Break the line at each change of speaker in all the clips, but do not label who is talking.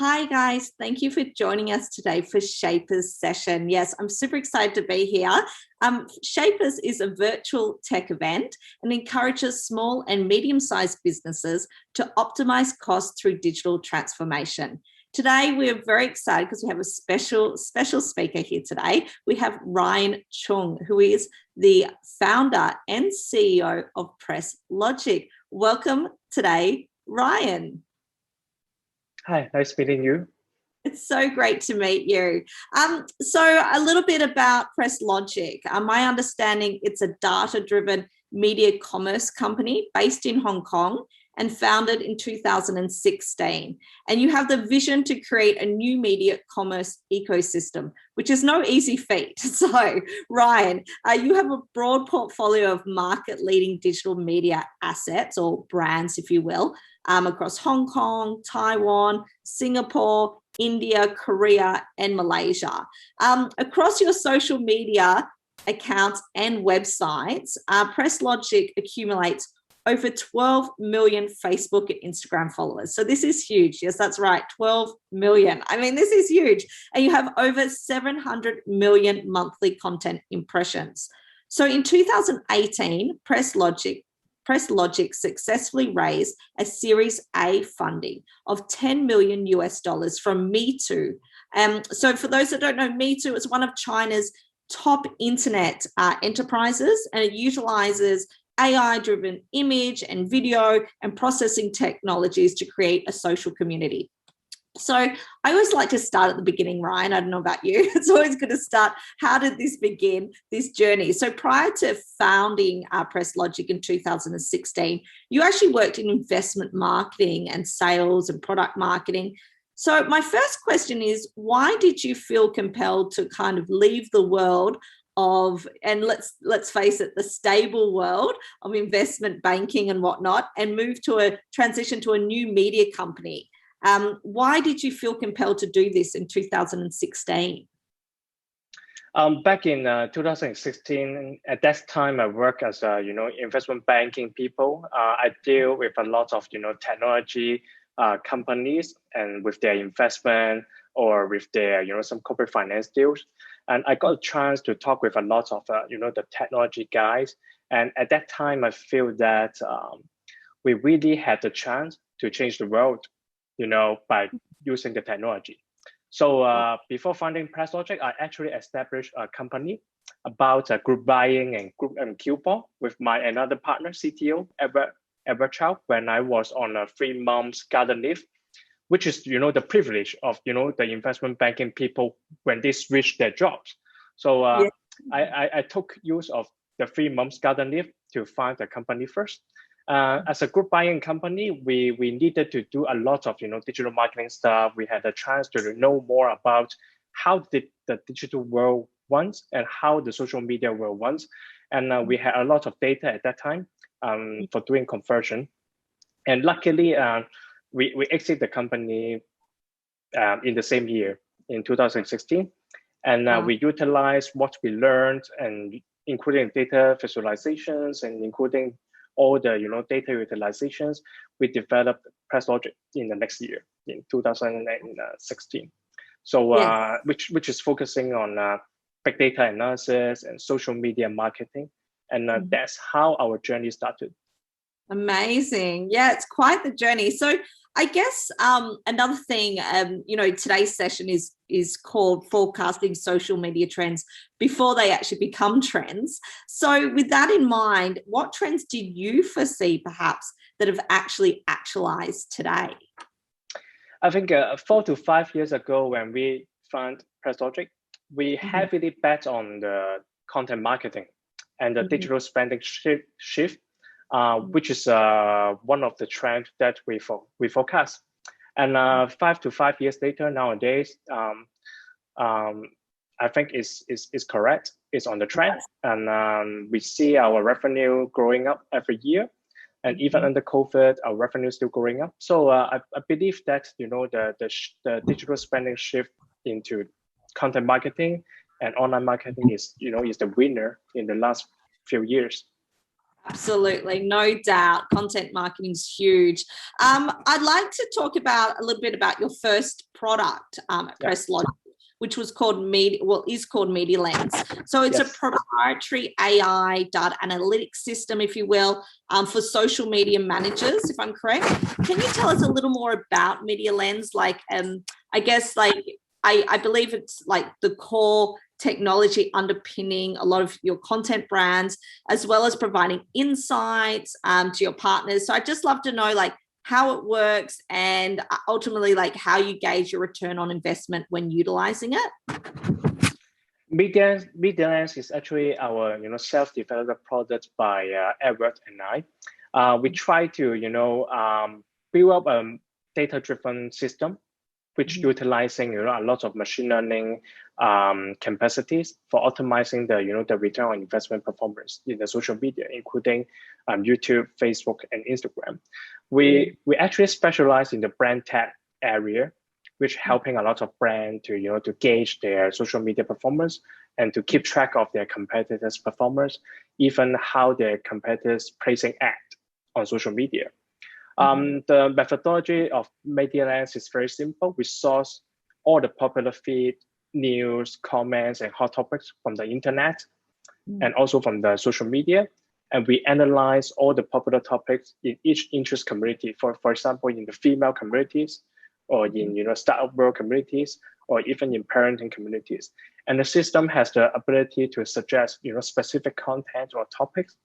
Hi guys, thank you for joining us today for Shaperz session. Yes, I'm super excited to be here. Shaperz is a virtual tech event and encourages small and medium-sized businesses to optimize costs through digital transformation. Today, we're very excited because we have a special speaker here today. We have Ryan Cheung, who is the founder and CEO of PressLogic. Welcome today, Ryan.
Hi, nice meeting you.
It's so great to meet you. So a little bit about PressLogic. My understanding, it's a data-driven media commerce company based in Hong Kong and founded in 2016. And you have the vision to create a new media commerce ecosystem, which is no easy feat. So Ryan, you have a broad portfolio of market-leading digital media assets, or brands, if you will, across Hong Kong, Taiwan, Singapore, India, Korea, and Malaysia. Across your social media accounts and websites, PressLogic accumulates over 12 million Facebook and Instagram followers. So this is huge. Yes, that's right, 12 million. I mean, this is huge. And you have over 700 million monthly content impressions. So in 2018, PressLogic successfully raised a Series A funding of $10 million from Me Too. So for those that don't know, Me Too is one of China's top internet enterprises, and it utilizes AI-driven image and video and processing technologies to create a social community. So I always like to start at the beginning, Ryan. I don't know about you. It's always good to start. How did this begin, this journey? So prior to founding PressLogic in 2016, you actually worked in investment marketing and sales and product marketing. So my first question is, why did you feel compelled to kind of leave the world of, and let's face it, the stable world of investment banking and whatnot, and move to a transition to a new media company? Why did you feel compelled to do this in 2016?
Back in 2016, at that time, I work as a investment banking people. I deal with a lot of technology companies and with their investment or with their some corporate finance deals. And I got a chance to talk with a lot of the technology guys. And at that time, I feel that we really had the chance to change the world, by using the technology. So before founding PressLogic, I actually established a company about group buying and group coupon with my another partner, CTO, Edward Chow, when I was on a 3 months garden leave, which is, the privilege of, the investment banking people when they switch their jobs. So I took use of the 3 months garden leave to found the company first. As a group buying company, we needed to do a lot of digital marketing stuff. We had a chance to know more about how the digital world wants and how the social media world wants, and we had a lot of data at that time for doing conversion. And luckily, we exit the company in the same year in 2016, and we utilized what we learned, and including data visualizations and including all the data utilizations. We developed PressLogic in the next year in 2016. So which is focusing on big data analysis and social media marketing, and that's how our journey started.
Amazing. Yeah, it's quite the journey. So I guess another thing, today's session is called Forecasting Social Media Trends Before They Actually Become Trends. So with that in mind, what trends did you foresee perhaps that have actually actualized today?
I think 4 to 5 years ago, when we found PressLogic, we heavily bet on the content marketing and the digital spending shift. Which is one of the trends that we forecast. And 5 to 5 years later, nowadays, I think is correct. It's on the trend, and we see our revenue growing up every year. And even under COVID, our revenue is still growing up. So I believe that the digital spending shift into content marketing and online marketing is the winner in the last few years.
Absolutely, no doubt. Content marketing is huge. I'd like to talk about a little bit about your first product at PressLogic, which was called is called Media Lens. So it's a proprietary AI data analytics system, if you will, for social media managers, if I'm correct. Can you tell us a little more about Media Lens? Like, I guess, like, I believe it's like the core technology underpinning a lot of your content brands, as well as providing insights to your partners. So I'd just love to know, like, how it works and ultimately, like, how you gauge your return on investment when utilizing it.
Media Lens is actually our self-developed product by Edward and I. We try to build up a data-driven system which utilizing a lot of machine learning capacities for optimizing the return on investment performance in the social media, including YouTube, Facebook, and Instagram. We actually specialize in the brand tech area, which helping a lot of brands to gauge their social media performance and to keep track of their competitors' performance, even how their competitors placing ad on social media. The methodology of Media Lens is very simple. We source all the popular feed, news, comments, and hot topics from the internet and also from the social media. And we analyze all the popular topics in each interest community. For example, in the female communities, or in startup world communities, or even in parenting communities. And the system has the ability to suggest specific content or topics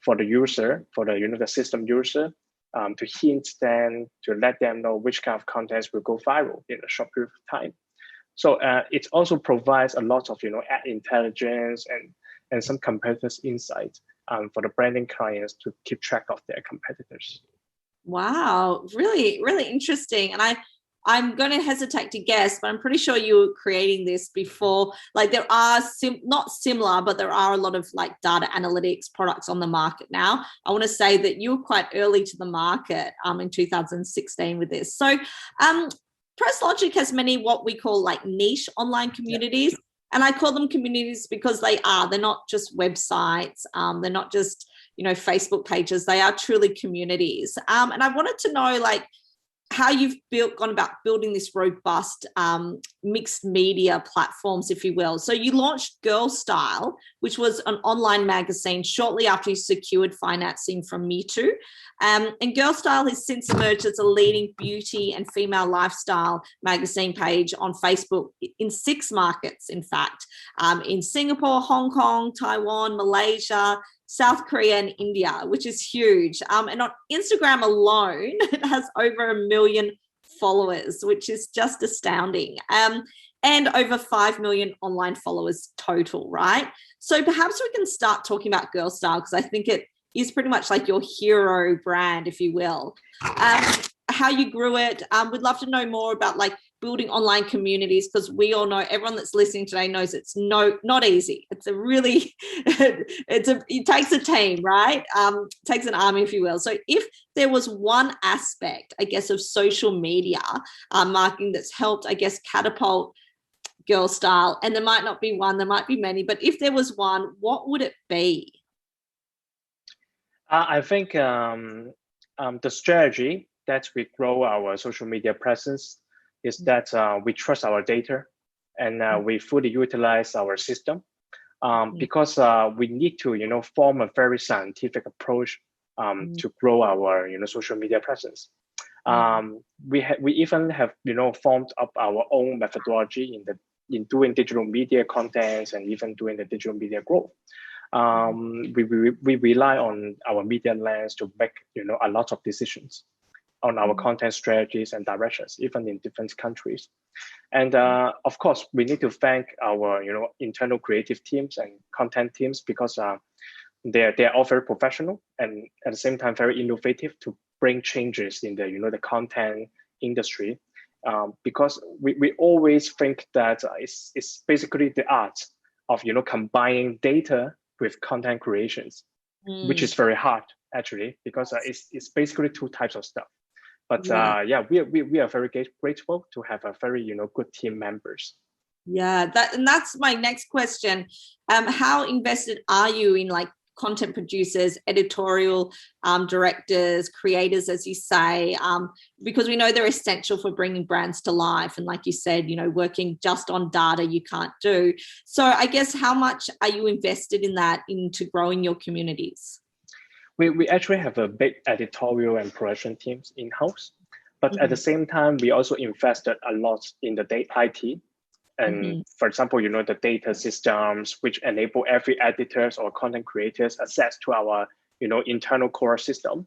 for the user, for the system user, to hint them, to let them know which kind of contents will go viral in a short period of time. So it also provides a lot of ad intelligence and some competitors' insight for the branding clients to keep track of their competitors.
Wow, really, really interesting. And I'm going to hesitate to guess, but I'm pretty sure you were creating this before. Like, there are not similar, but there are a lot of like data analytics products on the market now. I want to say that you were quite early to the market in 2016 with this. So PressLogic has many what we call like niche online communities. Yeah. And I call them communities because they're not just websites. They're not just, Facebook pages. They are truly communities. And I wanted to know, like, how you've gone about building this robust mixed media platforms, if you will. So you launched GirlStyle, which was an online magazine shortly after you secured financing from Me Too. And GirlStyle has since emerged as a leading beauty and female lifestyle magazine page on Facebook in 6 markets, in fact, in Singapore, Hong Kong, Taiwan, Malaysia, South Korea, and India, which is huge. And on Instagram alone, it has over 1 million followers, which is just astounding. And over 5 million online followers total, right? So perhaps we can start talking about GirlStyle, because I think it is pretty much like your hero brand, if you will. How you grew it. We'd love to know more about like building online communities, because we all know, everyone that's listening today knows it's not easy. It's a really, it takes a team, right? Takes an army, if you will. So if there was one aspect, I guess, of social media marketing that's helped, I guess, catapult GirlStyle, and there might not be one, there might be many, but if there was one, what would it be?
I think the strategy that we grow our social media presence is that we trust our data and we fully utilize our system because we need to form a very scientific approach to grow our social media presence. We even have formed up our own methodology in doing digital media contents and even doing the digital media growth. We rely on our Media Lens to make a lot of decisions on our content strategies and directions, even in different countries. And of course, we need to thank our internal creative teams and content teams, because they're all very professional and at the same time very innovative to bring changes in the content industry. Because we always think that it's basically the art of combining data with content creations, which is very hard actually, because it's basically 2 types of stuff. But we are very grateful to have a very good team members.
Yeah, that's my next question. How invested are you in like content producers, editorial directors, creators, as you say, because we know they're essential for bringing brands to life. And like you said, working just on data you can't do. So I guess how much are you invested in that into growing your communities?
We actually have a big editorial and production teams in-house, but at the same time, we also invested a lot in the IT. And for example, the data systems, which enable every editors or content creators access to our, internal core system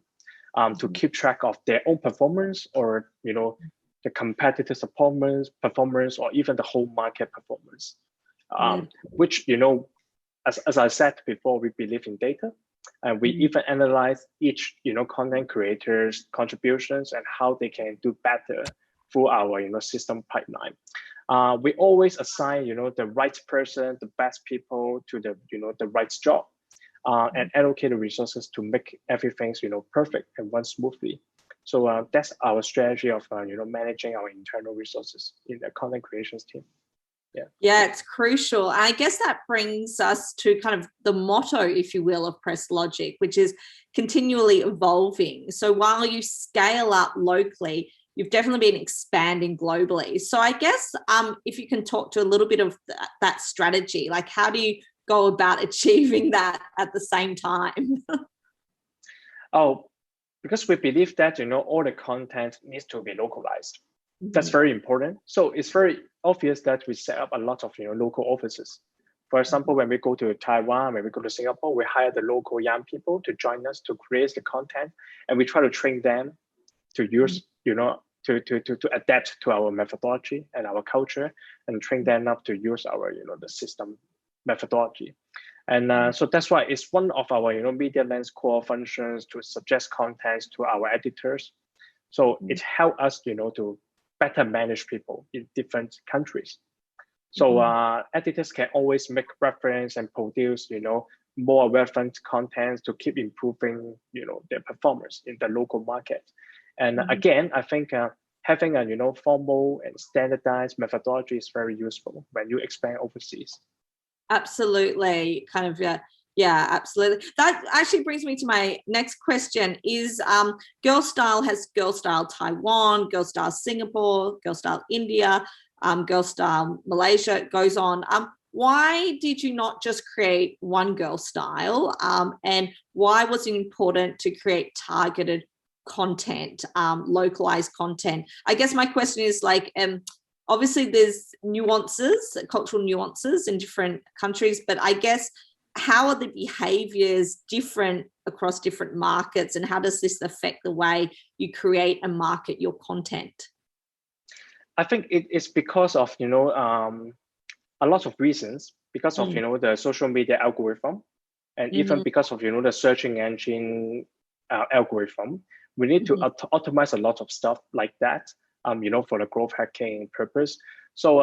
to keep track of their own performance or, the competitors' performance, or even the whole market performance, which, as I said before, we believe in data. And we even analyze each, content creators' contributions and how they can do better through our, system pipeline. We always assign, the right person, the best people to the, the right job, and allocate the resources to make everything, perfect and run smoothly. So that's our strategy of, managing our internal resources in the content creations team.
Yeah, it's crucial. I guess that brings us to kind of the motto, if you will, of PressLogic, which is continually evolving. So while you scale up locally, you've definitely been expanding globally. So I guess if you can talk to a little bit of that strategy, like how do you go about achieving that at the same time?
Because we believe that, all the content needs to be localized. That's very important. So it's very obvious that we set up a lot of, local offices. For example, when we go to Taiwan, when we go to Singapore, we hire the local young people to join us to create the content, and we try to train them to use, to adapt to our methodology and our culture, and train them up to use our, the system methodology. And so that's why it's one of our, Media Lens core functions to suggest contents to our editors. So it helps us, to better manage people in different countries. So editors can always make reference and produce, more relevant content to keep improving, their performance in the local market. And again, I think having a, formal and standardized methodology is very useful when you expand overseas.
Absolutely. Yeah, absolutely. That actually brings me to my next question is GirlStyle has GirlStyle Taiwan, GirlStyle Singapore, GirlStyle India, GirlStyle Malaysia, it goes on. Why did you not just create one GirlStyle? And why was it important to create targeted content, localized content? I guess my question is obviously there's nuances, cultural nuances in different countries, but I guess how are the behaviors different across different markets, and how does this affect the way you create and market your content?
I think it's because of, a lot of reasons, because of, the social media algorithm, and even because of, the searching engine algorithm. We need to optimize a lot of stuff like that, for the growth hacking purpose. So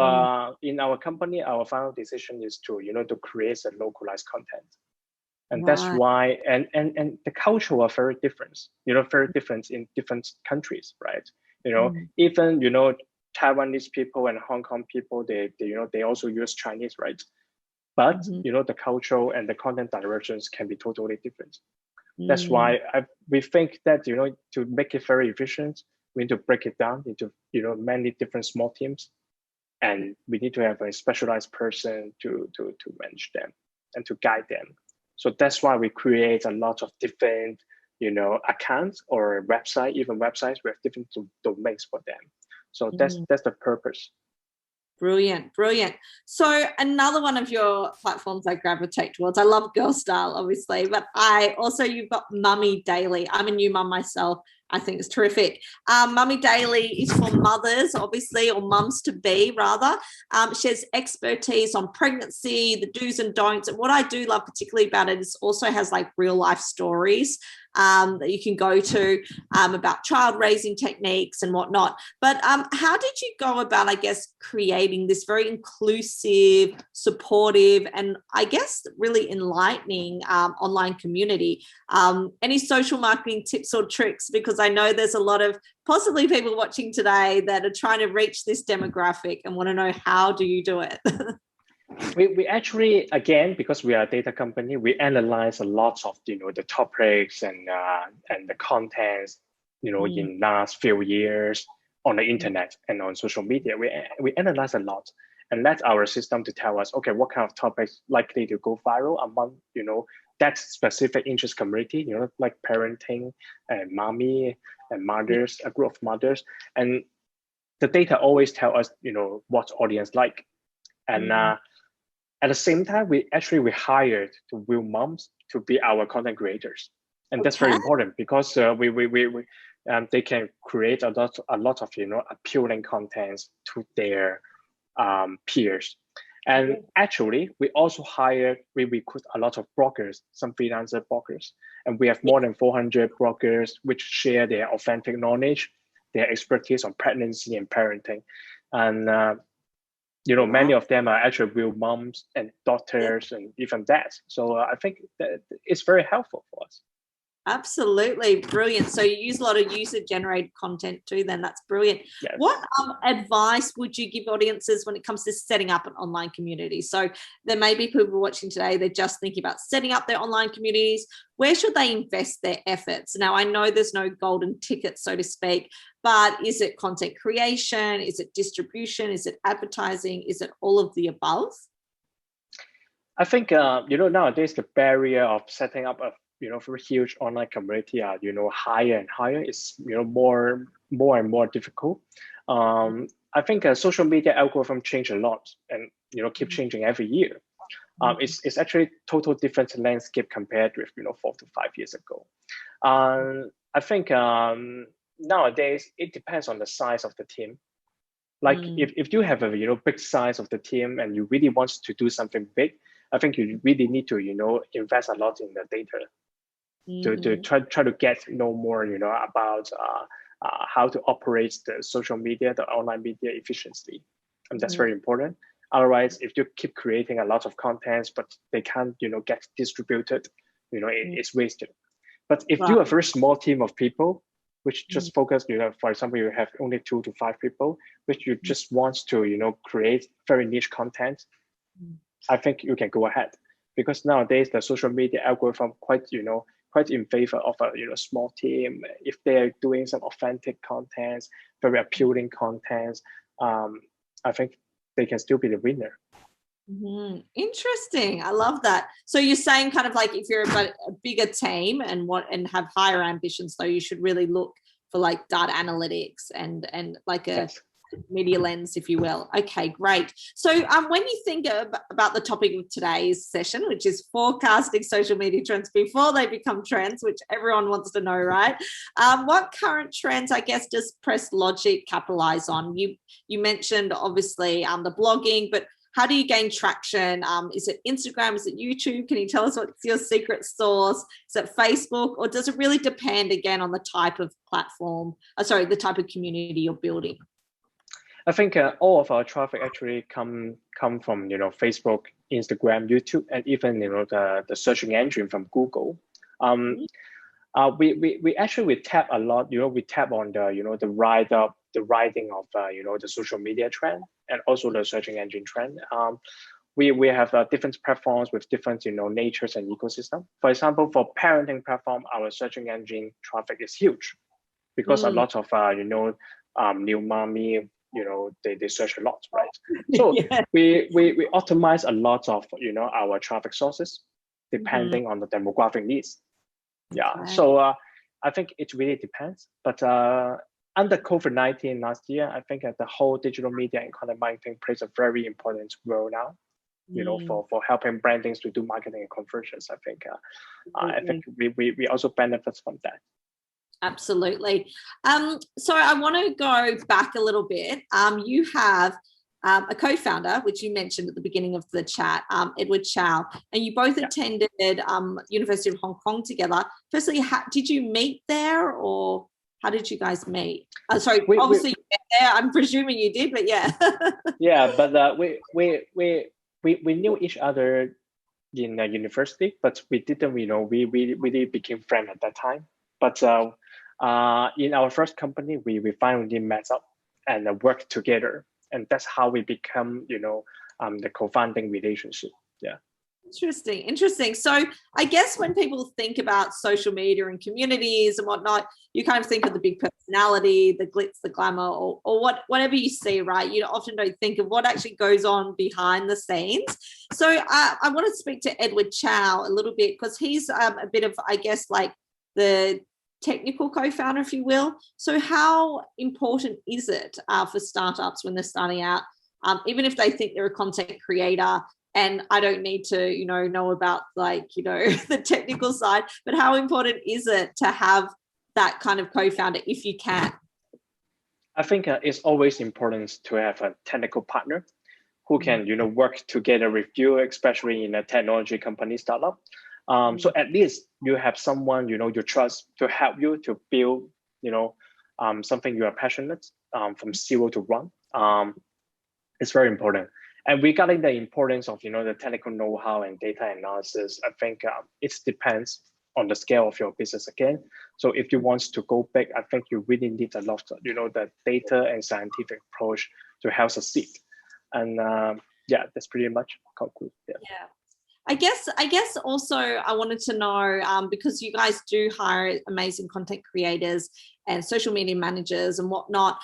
in our company, our final decision is to, to create a localized content. And that's why, and the culture are very different, very different in different countries, right? Even, Taiwanese people and Hong Kong people, they also use Chinese, right? But, the cultural and the content directions can be totally different. That's why we think that, to make it very efficient, we need to break it down into, many different small teams. And we need to have a specialized person to manage them and to guide them. So that's why we create a lot of different, accounts or website, even websites with different domains for them. So that's the purpose.
Brilliant. So another one of your platforms I gravitate towards, I love GirlStyle, obviously, but you've got Mummy Daily. I'm a new mum myself. I think it's terrific. Mummy Daily is for mothers, obviously, or mums to be, rather. She has expertise on pregnancy, the do's and don'ts. And what I do love particularly about it is also has real life stories that you can go to about child raising techniques and whatnot. But how did you go about, I guess, creating this very inclusive, supportive, and I guess really enlightening online community? Any social marketing tips or tricks? Because I know there's a lot of possibly people watching today that are trying to reach this demographic and want to know, how do you do it?
We actually, again, because we are a data company, we analyze a lot of the topics and the contents in last few years on the internet and on social media. We analyze a lot, and that's our system to tell us, okay, what kind of topics likely to go viral among that specific interest community, like parenting and mommy and mothers, a group of mothers, and the data always tell us what audience like. And at the same time, we hired the real moms to be our content creators, and that's very important because they can create a lot of appealing contents to their peers. And actually, we also we recruit a lot of bloggers, some freelancer bloggers, and we have more than 400 bloggers which share their authentic knowledge, their expertise on pregnancy and parenting, and many of them are actually real moms and daughters and even dads. So I think that it's very helpful for us.
Absolutely. Brilliant. So you use a lot of user-generated content too, then. That's brilliant.
Yes.
What advice would you give audiences when it comes to setting up an online community? So there may be people watching today, they're just thinking about setting up their online communities. Where should they invest their efforts? Now, I know there's no golden ticket, so to speak, but is it content creation? Is it distribution? Is it advertising? Is it all of the above?
I think, nowadays the barrier of setting up a very huge online community are higher and higher. It's more and more difficult. I think social media algorithm change a lot and keep changing every year. It's actually total different landscape compared with 4 to 5 years ago. I think nowadays it depends on the size of the team. Like if you have a big size of the team and you really want to do something big, I think you really need to invest a lot in the data. To try to get more about how to operate the social media, the online media efficiently, and that's very important. Otherwise, if you keep creating a lot of contents but they can't get distributed, it's wasted. But if you have a very small team of people which just focus, for example, you have only 2 to 5 people which you just want to create very niche content, I think you can go ahead, because nowadays the social media algorithm quite in favor of a small team. If they're doing some authentic contents, very appealing contents, I think they can still be the winner.
Interesting. I love that. So you're saying kind of like if you're a bigger team and have higher ambitions, though, you should really look for like data analytics and like a media lens, if you will. Okay, great. So when you think about the topic of today's session, which is forecasting social media trends before they become trends, which everyone wants to know, right? What current trends, I guess, does PressLogic capitalize on? You mentioned obviously the blogging, but how do you gain traction? Is it Instagram? Is it YouTube? Can you tell us what's your secret sauce? Is it Facebook? Or does it really depend, again, on the type of platform, the type of community you're building?
I think all of our traffic actually come from Facebook, Instagram, YouTube, and even the searching engine from Google. We actually tap a lot. We tap on the riding of the social media trend and also the searching engine trend. We have different platforms with different natures and ecosystem. For example, for parenting platform, our searching engine traffic is huge because a lot of new mommy. They search a lot, right? So we optimize a lot of our traffic sources depending on the demographic needs. So I think it really depends. But under COVID-19 last year, I think the whole digital media and content marketing plays a very important role now. For helping brandings to do marketing and conversions. I think we also benefit from that.
Absolutely. So I want to go back a little bit. You have a co-founder, which you mentioned at the beginning of the chat, Edward Chow, and you both attended University of Hong Kong together. Firstly, did you meet there, or how did you guys meet? Obviously you met there. I'm presuming you did, but yeah.
Yeah, but we knew each other in university, but we didn't. We really became friends at that time. But in our first company, we finally met up and worked together, and that's how we become, the co-founding relationship. Yeah.
Interesting. So I guess when people think about social media and communities and whatnot, you kind of think of the big personality, the glitz, the glamour, or whatever you see, right? You often don't think of what actually goes on behind the scenes. So I want to speak to Edward Chow a little bit, because he's a bit of, I guess, like the technical co-founder, if you will. So how important is it for startups when they're starting out, even if they think they're a content creator? And I don't need to, know about the technical side, but how important is it to have that kind of co-founder if you can?
I think it's always important to have a technical partner who can, work together with you, especially in a technology company startup. So at least you have someone, you trust to help you to build, something you are passionate from 0 to 1. It's very important. And regarding the importance of, the technical know-how and data analysis, I think it depends on the scale of your business again. So if you want to go big, I think you really need a lot of, the data and scientific approach to help succeed. And that's pretty much conclude. Yeah.
I guess also I wanted to know, because you guys do hire amazing content creators and social media managers and whatnot,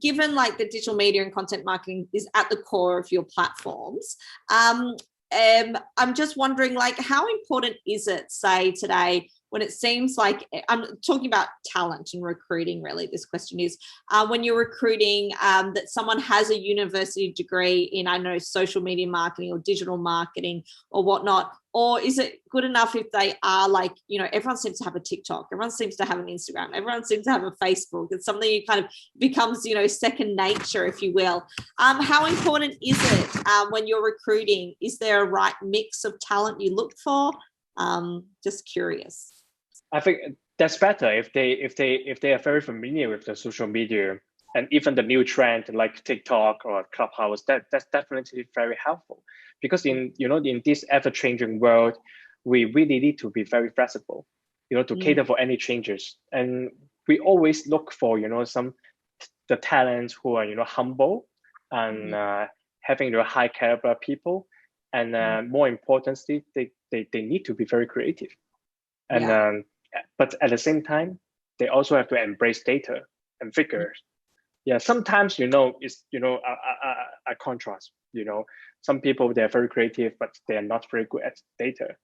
given like the digital media and content marketing is at the core of your platforms, I'm just wondering, like, how important is it, say, today, when it seems like, I'm talking about talent and recruiting, really, this question is, when you're recruiting, that someone has a university degree in, I don't know, social media marketing or digital marketing or whatnot, or is it good enough if they are like, everyone seems to have a TikTok, everyone seems to have an Instagram, everyone seems to have a Facebook. It's something you kind of becomes, second nature, if you will. How important is it when you're recruiting? Is there a right mix of talent you look for? Just curious.
I think that's better if they are very familiar with the social media and even the new trend like TikTok or Clubhouse. That's definitely very helpful, because in this ever-changing world, we really need to be very flexible, to cater for any changes. And we always look for the talents who are humble and having the high caliber people, and more importantly, they need to be very creative. And but at the same time, they also have to embrace data and figures. Yeah, sometimes it's a contrast. Some people, they're very creative, but they're not very good at data,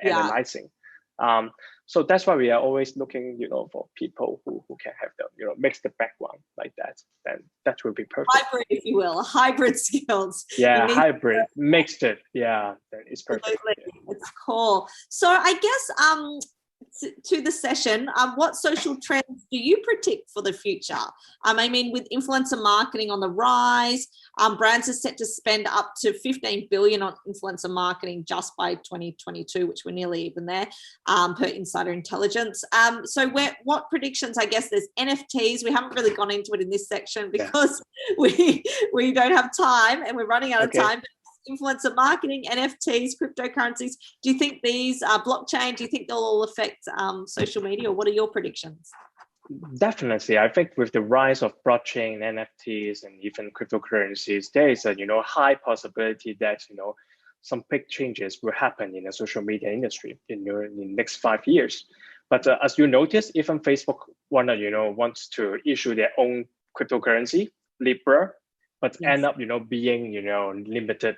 analyzing. So that's why we are always looking, for people who can have the mix the background like that. Then that will be perfect.
Hybrid, if you will, hybrid skills.
Yeah, hybrid, mixed it. Yeah, then it's perfect.
Absolutely. It's cool. So I guess to the session, what social trends do you predict for the future? I mean, with influencer marketing on the rise, brands are set to spend up to 15 billion on influencer marketing just by 2022, which we're nearly even there, per Insider Intelligence. So what predictions? I guess there's NFTs. We haven't really gone into it in this section because we don't have time and we're running out of time. Influencer marketing, NFTs, cryptocurrencies. Do you think these blockchain, do you think they'll all affect social media, or what are your predictions?
Definitely. I think with the rise of blockchain, NFTs, and even cryptocurrencies, there is a high possibility that some big changes will happen in the social media industry in the next 5 years. But as you notice, even Facebook wants to issue their own cryptocurrency, Libra, but end up being limited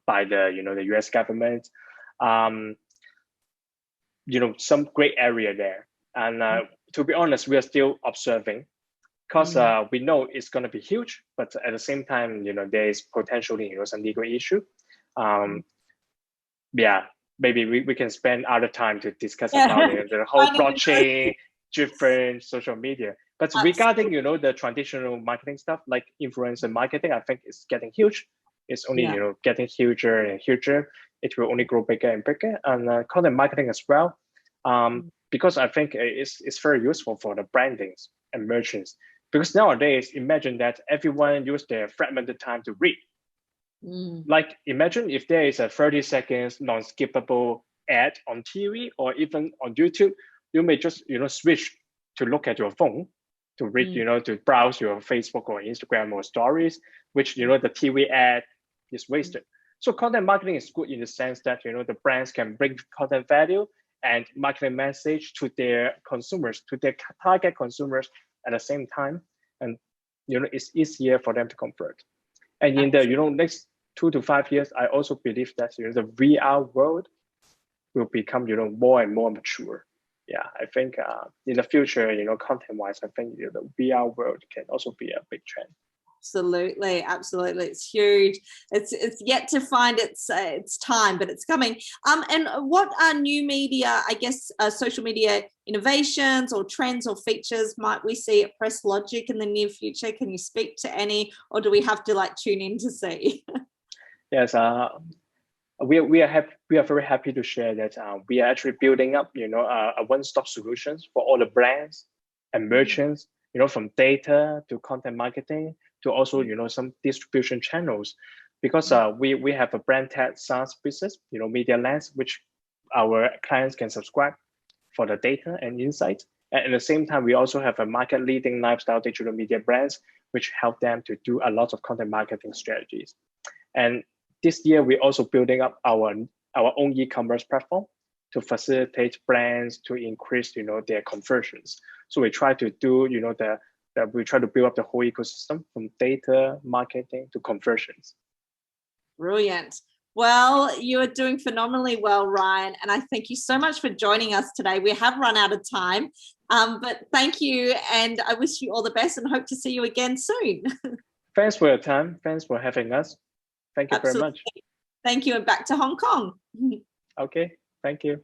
by the US government. Some gray area there. And to be honest, we are still observing, because we know it's going to be huge, but at the same time, there is potentially some legal issue. Maybe we can spend other time to discuss about the whole blockchain driven social media. But regarding the traditional marketing stuff like influencer marketing, I think it's getting huge. It's only getting huger and huger. It will only grow bigger and bigger. And content marketing as well, because I think it's very useful for the brandings and merchants. Because nowadays, imagine that everyone use their fragmented time to read. Like, imagine if there is a 30 seconds non-skippable ad on TV or even on YouTube, you may just switch to look at your phone to read, to browse your Facebook or Instagram or stories, which the TV ad is wasted. So content marketing is good in the sense that, the brands can bring content value and marketing message to their consumers, to their target consumers at the same time. And, it's easier for them to convert. And in the, next 2 to 5 years, I also believe that, the VR world will become, more and more mature. Yeah, I think in the future, content-wise, I think the VR world can also be a big trend.
Absolutely, absolutely, it's huge. It's yet to find its time, but it's coming. And what are new media, I guess, social media innovations or trends or features might we see at PressLogic in the near future? Can you speak to any, or do we have to tune in to see?
Yes, we are very happy to share that we are actually building up, a one-stop solutions for all the brands and merchants, from data to content marketing to also, some distribution channels, because we have a brand tech SaaS business, Media Lens, which our clients can subscribe for the data and insight. And at the same time, we also have a market-leading lifestyle digital media brands, which help them to do a lot of content marketing strategies. And this year, we're also building up our own e-commerce platform to facilitate brands to increase, their conversions. So we try to do, we try to build up the whole ecosystem from data, marketing to conversions.
Brilliant. Well, you are doing phenomenally well, Ryan, and I thank you so much for joining us today. We have run out of time, but thank you, and I wish you all the best and hope to see you again soon.
Thanks for your time. Thanks for having us. Thank you very much.
Thank you, and back to Hong Kong.
Okay, thank you.